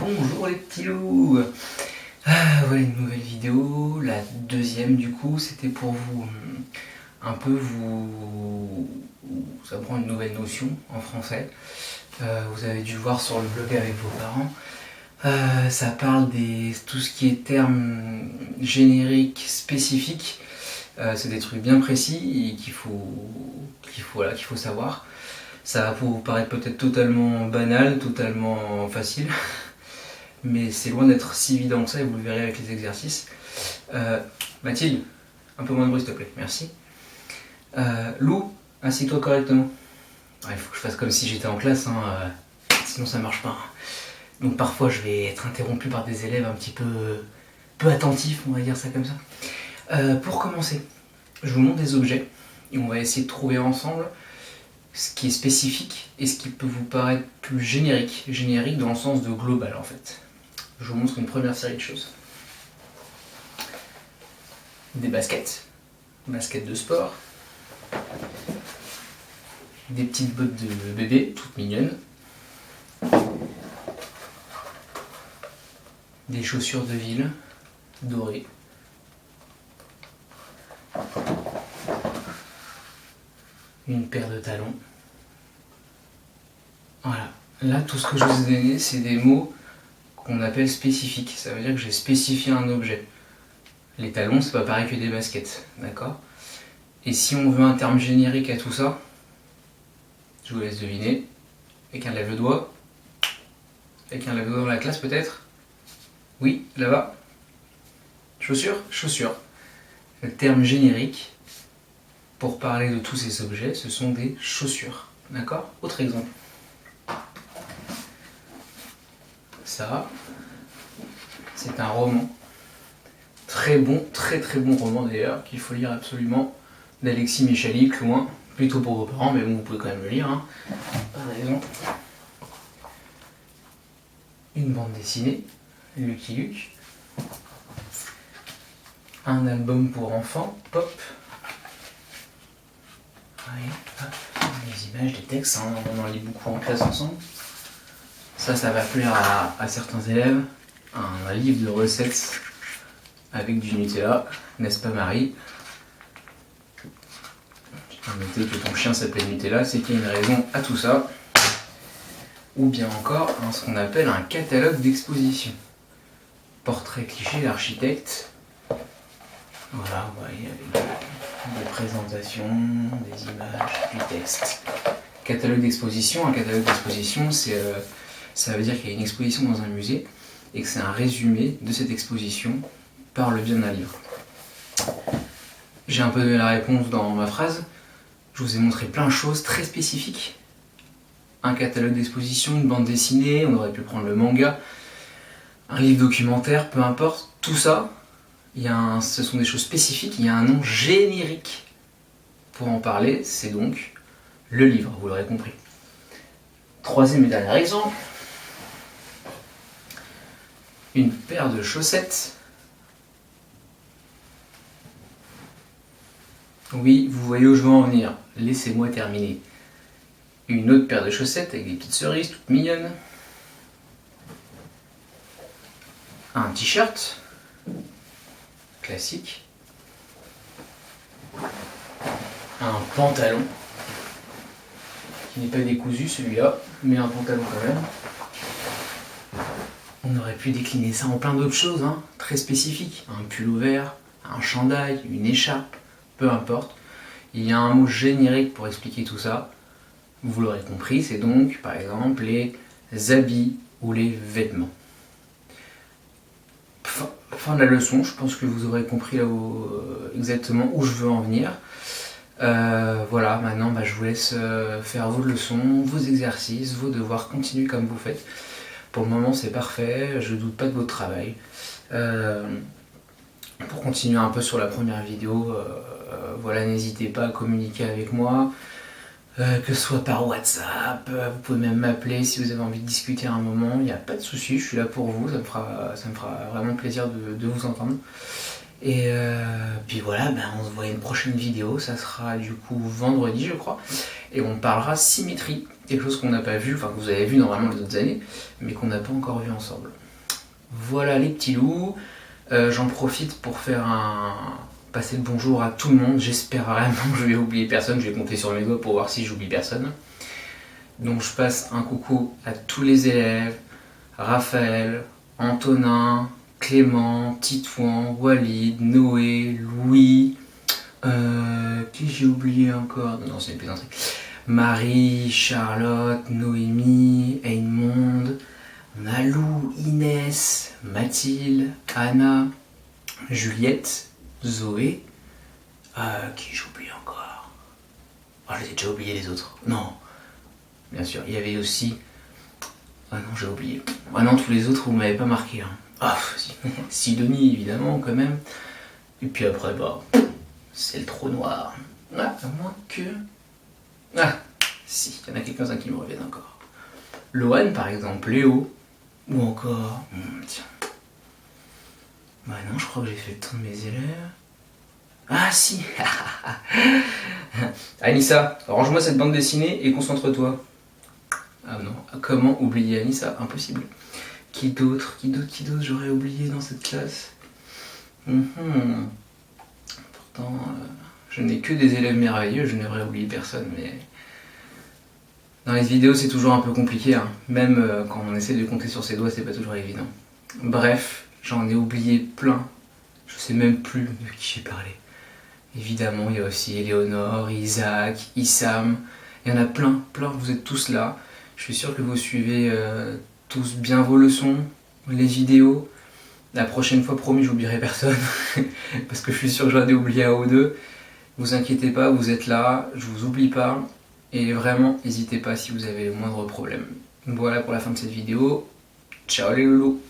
Bonjour les petits loups. Voilà une nouvelle vidéo, la deuxième du coup, c'était pour vous vous apprendre une nouvelle notion en français. Vous avez dû voir sur le blog avec vos parents. Ça parle tout ce qui est termes génériques, spécifiques. C'est des trucs bien précis et qu'il faut savoir. Ça va vous paraître peut-être totalement banal, totalement facile, mais c'est loin d'être si évident que ça et vous le verrez avec les exercices. Mathilde, un peu moins de bruit s'il te plaît, merci. Lou, assieds-toi correctement. Il faut que je fasse comme si j'étais en classe, sinon ça marche pas. Donc parfois je vais être interrompu par des élèves un petit peu attentifs, on va dire ça comme ça. Pour commencer, je vous montre des objets et on va essayer de trouver ensemble ce qui est spécifique et ce qui peut vous paraître plus générique dans le sens de global en fait. Je vous montre une première série de choses. Des baskets de sport, des petites bottes de bébé, toutes mignonnes, des chaussures de ville, dorées, une paire de talons. Voilà, là tout ce que je vous ai donné c'est des mots qu'on appelle spécifiques, ça veut dire que j'ai spécifié un objet. Les talons c'est pas pareil que des baskets, d'accord? Et si on veut un terme générique à tout ça, je vous laisse deviner. Quelqu'un lève le doigt. Quelqu'un lève le doigt dans la classe peut-être? Oui, là-bas. Chaussures? Chaussures. Le terme générique pour parler de tous ces objets, ce sont des chaussures. D'accord? Autre exemple. Ça, c'est un roman. Très bon, très bon roman d'ailleurs, qu'il faut lire absolument, d'Alexis Michalik, loin, plutôt pour vos parents, mais bon, vous pouvez quand même le lire, Par exemple. Une bande dessinée, Lucky Luke. Un album pour enfants, Pop. Oui, des images, des textes, on en lit beaucoup en classe ensemble. Ça va plaire à certains élèves. Un livre de recettes avec du Nutella, n'est-ce pas Marie? Notez que ton chien s'appelle Nutella, c'est qu'il y a une raison à tout ça. Ou bien encore ce qu'on appelle un catalogue d'exposition. Portrait cliché d'architecte. Voilà, vous voyez, avec des présentations, des images, du texte. Catalogue d'exposition, un catalogue d'exposition, ça veut dire qu'il y a une exposition dans un musée et que c'est un résumé de cette exposition par le biais d'un livre. J'ai un peu donné la réponse dans ma phrase. Je vous ai montré plein de choses très spécifiques. Un catalogue d'exposition, une bande dessinée, on aurait pu prendre le manga, un livre documentaire, peu importe. Tout ça, ce sont des choses spécifiques, il y a un nom générique pour en parler, c'est donc le livre, vous l'aurez compris. Troisième et dernier exemple. Une paire de chaussettes. Oui, vous voyez où je veux en venir. Laissez-moi terminer. Une autre paire de chaussettes avec des petites cerises toutes mignonnes. Un t-shirt. Classique. Un pantalon. Qui n'est pas décousu celui-là, mais un pantalon quand même. On aurait pu décliner ça en plein d'autres choses, très spécifiques. Un pull vert, un chandail, une écharpe, peu importe. Il y a un mot générique pour expliquer tout ça. Vous l'aurez compris, c'est donc par exemple les habits ou les vêtements. Fin de la leçon, je pense que vous aurez compris là exactement où je veux en venir. Voilà, maintenant je vous laisse faire vos leçons, vos exercices, vos devoirs, continuez comme vous faites. Pour le moment c'est parfait, je ne doute pas de votre travail. Pour continuer un peu sur la première vidéo, voilà, n'hésitez pas à communiquer avec moi, que ce soit par WhatsApp, vous pouvez même m'appeler si vous avez envie de discuter à un moment, il n'y a pas de souci, je suis là pour vous, ça me fera vraiment plaisir de vous entendre. Et puis voilà, on se voit à une prochaine vidéo, ça sera du coup vendredi je crois, et on parlera symétrie. quelque chose qu'on n'a pas vu, enfin que vous avez vu normalement les autres années, mais qu'on n'a pas encore vu ensemble. Voilà les petits loups, j'en profite pour passer le bonjour à tout le monde, j'espère vraiment que je vais oublier personne, je vais compter sur mes doigts pour voir si j'oublie personne. Donc je passe un coucou à tous les élèves, Raphaël, Antonin, Clément, Titouan, Walid, Noé, Louis, qui j'ai oublié encore? Non, c'est une plaisanterie. Marie, Charlotte, Noémie, Edmond, on a Lou, Inès, Mathilde, Anna, Juliette, Zoé, qui j'ai oublié encore? Oh, j'ai déjà oublié les autres. Non, bien sûr, il y avait aussi... Ah non, j'ai oublié. Ah non, tous les autres, vous m'avez pas marqué. Hein. Ah, si. Sidonie, évidemment, quand même. Et puis après, bah, c'est le trou noir. Ah, à moins que... Ah, si, il y en a quelques-uns qui me reviennent encore. Lohan, par exemple, Léo, ou encore... tiens. Bah non, je crois que j'ai fait le tour de mes élèves. Ah si. Anissa, range-moi cette bande dessinée et concentre-toi. Ah non, comment oublier Anissa? Impossible. Qui d'autre j'aurais oublié dans cette classe? Pourtant, je n'ai que des élèves merveilleux, je n'aurais oublié personne, mais... Dans les vidéos, c'est toujours un peu compliqué, hein. Même quand on essaie de compter sur ses doigts, c'est pas toujours évident. Bref, j'en ai oublié plein. Je sais même plus de qui j'ai parlé. Évidemment, il y a aussi Éléonore, Isaac, Issam. Il y en a plein, vous êtes tous là. Je suis sûr que vous suivez tous bien vos leçons, les vidéos. La prochaine fois, promis, j'oublierai personne. Parce que je suis sûr que j'en ai oublié un ou deux. Vous inquiétez pas, vous êtes là, je vous oublie pas. Et vraiment, n'hésitez pas si vous avez le moindre problème. Voilà pour la fin de cette vidéo. Ciao les loulous!